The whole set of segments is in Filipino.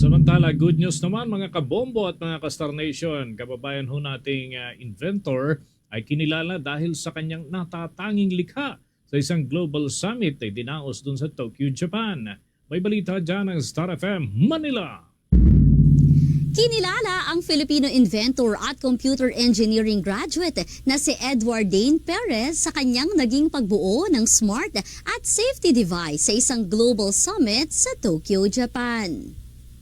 Samantala, good news naman mga kabombo at mga ka-Star Nation. Kababayan ho nating inventor ay kinilala dahil sa kanyang natatanging likha sa isang global summit ay dinaos dun sa Tokyo, Japan. May balita dyan ng Star FM Manila. Kinilala ang Filipino inventor at computer engineering graduate na si Edward Dane Perez sa kanyang naging pagbuo ng smart at safety device sa isang global summit sa Tokyo, Japan.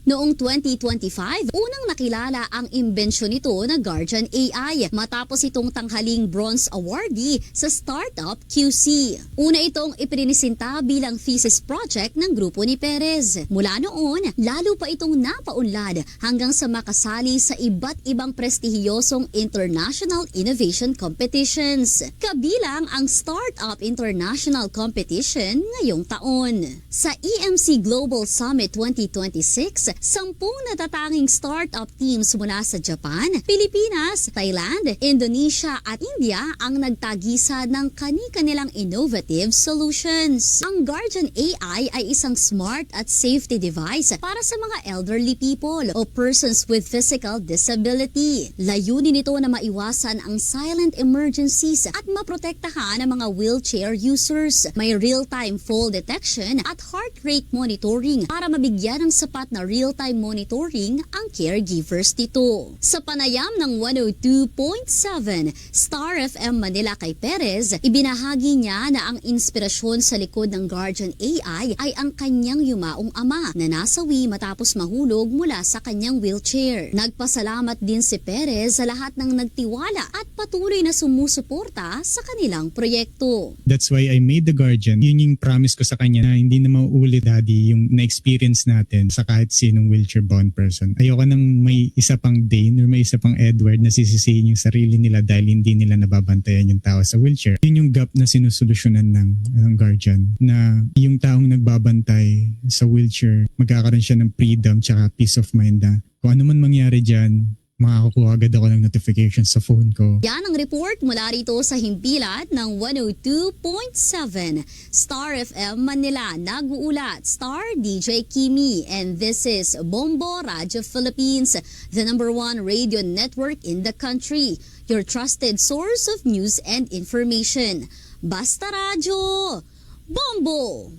Noong 2025, unang nakilala ang imbensyon nito na Guardian AI matapos itong tanghaling bronze awardee sa Startup QC. Una itong iprinisinta bilang thesis project ng grupo ni Perez. Mula noon, lalo pa itong napaunlad hanggang sa makasali sa iba't ibang prestihiyosong international innovation competitions. Kabilang ang Startup International Competition ngayong taon. Sa EMC Global Summit 2026, 10 natatanging startup teams mula sa Japan, Pilipinas, Thailand, Indonesia at India ang nagtagisa ng kani-kanilang innovative solutions. Ang Guardian AI ay isang smart at safety device para sa mga elderly people o persons with physical disability. Layunin nito na maiwasan ang silent emergencies at maprotektahan ang mga wheelchair users. May real-time fall detection at heart rate monitoring para mabigyan ng sapat na real-time monitoring ang caregivers nito. Sa panayam ng 102.7 Star FM Manila kay Perez, ibinahagi niya na ang inspirasyon sa likod ng Guardian AI ay ang kanyang yumaong ama na nasawi matapos mahulog mula sa kanyang wheelchair. Nagpasalamat din si Perez sa lahat ng nagtiwala at patuloy na sumusuporta sa kanilang proyekto. That's why I made the Guardian. Yun yung promise ko sa kanya na hindi na mauulit, Daddy, yung na-experience natin sa kahit sinong wheelchair-bound person. Ayoko nang may isa pang Dane or may isa pang Edward na sisisihin yung sarili nila dahil hindi nila nababantayan yung tao sa wheelchair. Yun yung gap na sinusolusyonan ng Guardian, na yung taong nagbabantay sa wheelchair, magkakaroon siya ng freedom tsaka peace of mind na kung ano man mangyari dyan, makakakuha agad ako ng notification sa phone ko. Yan ang report mula rito sa himpilat ng 102.7 Star FM Manila. Nag-uulat Star DJ Kimi, and this is Bombo Radio Philippines, the #1 radio network in the country. Your trusted source of news and information. Basta Radio, Bombo!